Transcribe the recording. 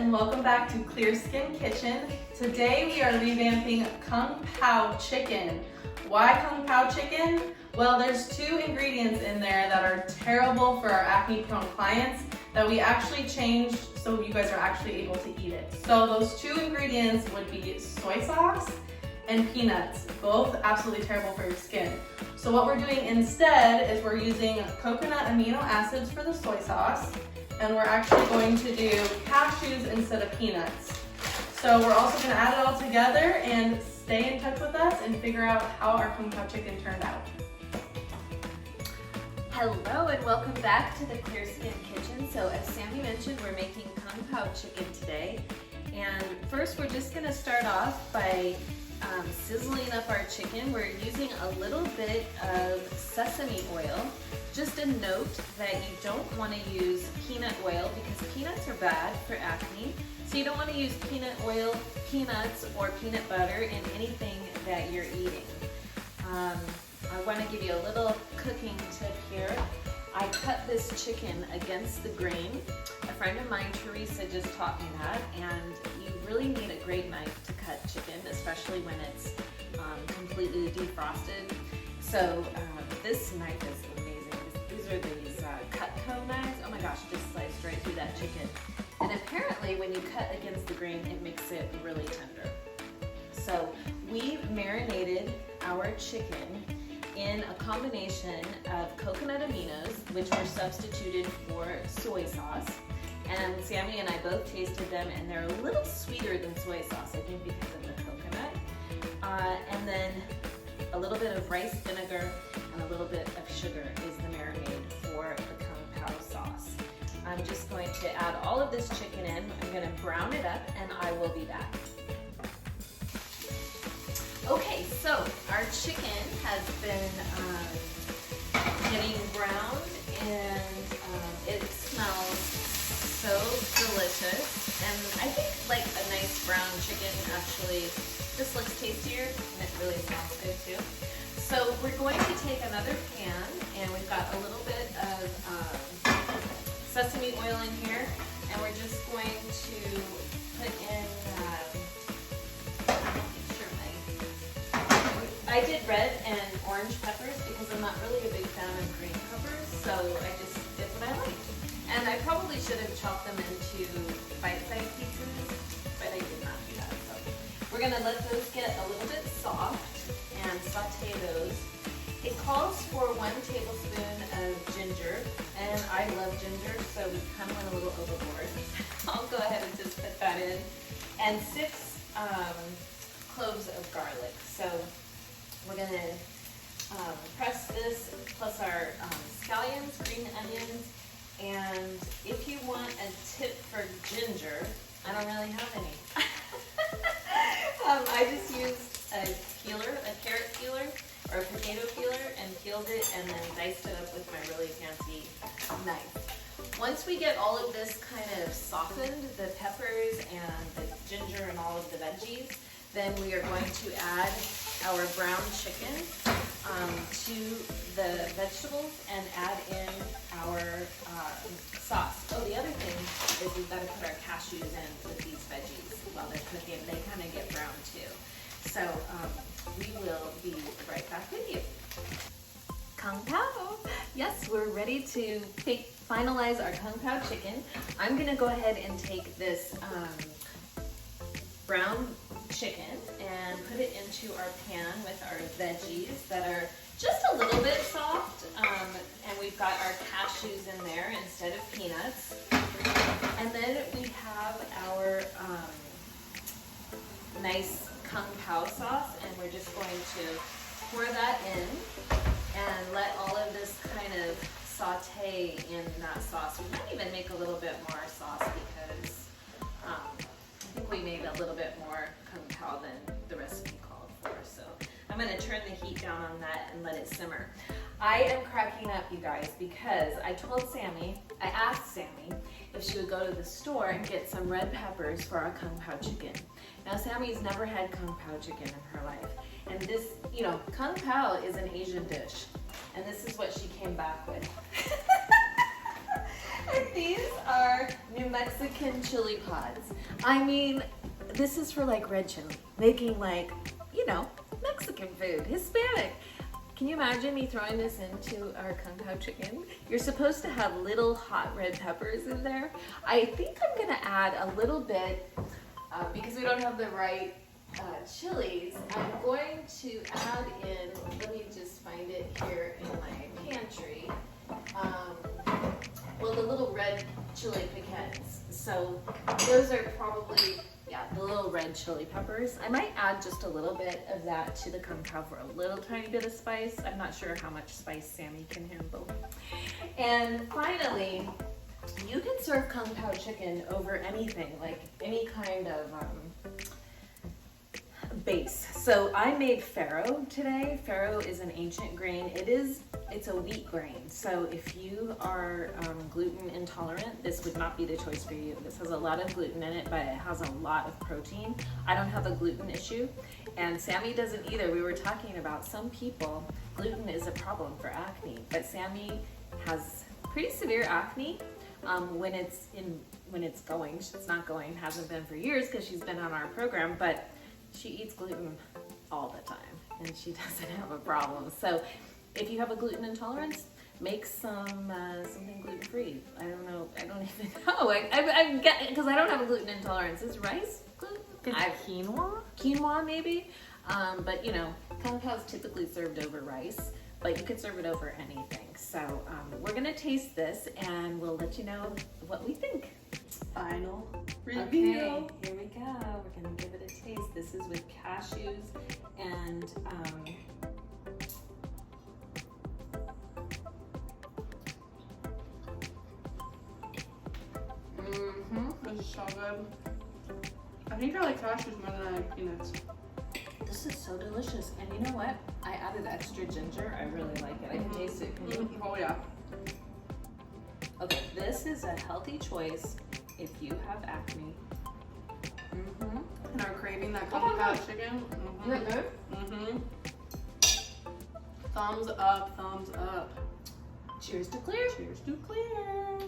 and welcome back to Clear Skin Kitchen. Today we are revamping Kung Pao chicken. Why Kung Pao chicken? Well, there's two ingredients in there that are terrible for our acne prone clients that we actually changed so you guys are actually able to eat it. So those two ingredients would be soy sauce and peanuts, both absolutely terrible for your skin. So what we're doing instead is we're using coconut amino acids for the soy sauce, and we're actually going to do cashews instead of peanuts. So we're also going to add it all together and stay in touch with us and figure out how our Kung Pao chicken turned out. Hello and welcome back to the Clear Skin Kitchen. So as Sammy mentioned, we're making Kung Pao chicken today. And first we're just going to start off by sizzling up our chicken. We're using a little bit of sesame oil. Just a note that you don't want to use peanut oil because peanuts are bad for acne. So you don't want to use peanut oil, peanuts, or peanut butter in anything that you're eating. I want to give you a little cooking tip here. I cut this chicken against the grain. A friend of mine, Teresa, just taught me that, and you really need a great knife to cut chicken, especially when it's completely defrosted. So this knife is amazing. These are these Cutco knives. Oh my gosh, it just sliced right through that chicken. And apparently when you cut against the grain, it makes it really tender. So we marinated our chicken in a combination of coconut aminos, which were substituted for soy sauce. And Sammy and I both tasted them, and they're a little sweeter than soy sauce, I think because of the coconut. And then a little bit of rice vinegar and a little bit of sugar is the marinade for the Kung Pao sauce. I'm just going to add all of this chicken in. I'm going to brown it up, and I will be back. Okay, so our chicken has been getting browned, and it smells so delicious. And I think like a nice brown chicken actually just looks tastier, and it really smells good too. So we're going to take another pan, and we've got a little bit of sesame oil in here, and we're just going to put in I did red and orange peppers because I'm not really a big fan of green peppers, so I just did what I liked. And I probably should have chopped them into bite-sized pieces, but I did not do that. So we're going to let those get a little bit soft and saute those. It calls for 1 tablespoon of ginger, and I love ginger, so we kind of went a little overboard. I'll go ahead and just put that in. And 6 cloves of garlic. So we're going to press this plus our scallions, green onions, and if you want a tip for ginger, I don't really have any. I just used a peeler, a carrot peeler or a potato peeler, and peeled it and then diced it up with my really fancy knife. Once we get all of this kind of softened, the peppers and the ginger and all of the veggies, then we are going to add our brown chicken to the vegetables and add in our sauce. Oh, the other thing is we've got to put our cashews in with these veggies while they're cooking. They kind of get brown too. So we will be right back with you. Kung Pao! Yes, we're ready to finalize our Kung Pao chicken. I'm going to go ahead and take this brown chicken and put it into our pan with our veggies that are just a little bit soft, and we've got our cashews in there instead of peanuts. And then we have our nice Kung Pao sauce, and we're just going to pour that in and let all of this kind of saute in that sauce. We might even make a little bit more sauce because I think we made a little bit more Kung Pao than the recipe called for. So I'm going to turn the heat down on that and let it simmer. I am cracking up, you guys, because I asked Sammy if she would go to the store and get some red peppers for our Kung Pao chicken. Now Sammy's never had Kung Pao chicken in her life. And this, you know, Kung Pao is an Asian dish. And this is what she came back with. These are New Mexican chili pods. I mean, this is for like red chili, making like, you know, Mexican food, Hispanic. Can you imagine me throwing this into our Kung Pao chicken? You're supposed to have little hot red peppers in there. I think I'm gonna add a little bit, because we don't have the right chilies, I'm going to add in, let me just find it here in my pantry, well, the little red chili piquants. So those are probably, yeah, the little red chili peppers. I might add just a little bit of that to the Kung Pao for a little tiny bit of spice. I'm not sure how much spice Sammy can handle. And finally, you can serve Kung Pao chicken over anything, like any kind of base. So I made farro today. Farro is an ancient grain. It's a wheat grain. So if you are gluten intolerant, this would not be the choice for you. This has a lot of gluten in it, but it has a lot of protein. I don't have a gluten issue, and Sammy doesn't either. We were talking about some people, gluten is a problem for acne, but Sammy has pretty severe acne when it's going. It's not going, hasn't been for years because she's been on our program, but she eats gluten all the time and she doesn't have a problem. So if you have a gluten intolerance, make something gluten-free. I don't know. I don't even know. I get, because I don't have a gluten intolerance. Is rice gluten? Quinoa? Quinoa maybe. But you know, Kung Pao is typically served over rice, but you can serve it over anything. So we're gonna taste this and we'll let you know what we think. Final review. Okay, here we go. We're gonna give it a taste. This is with cashews and This is so good. I think I like cashews more than I like peanuts. this is so delicious. And you know what? I added extra ginger. I really like it. I can taste it. Can you? Oh yeah. Okay, this is a healthy choice if you have acne. And are craving that Kung Pao chicken. Is it good? Thumbs up, thumbs up. Cheers to clear. Cheers to clear.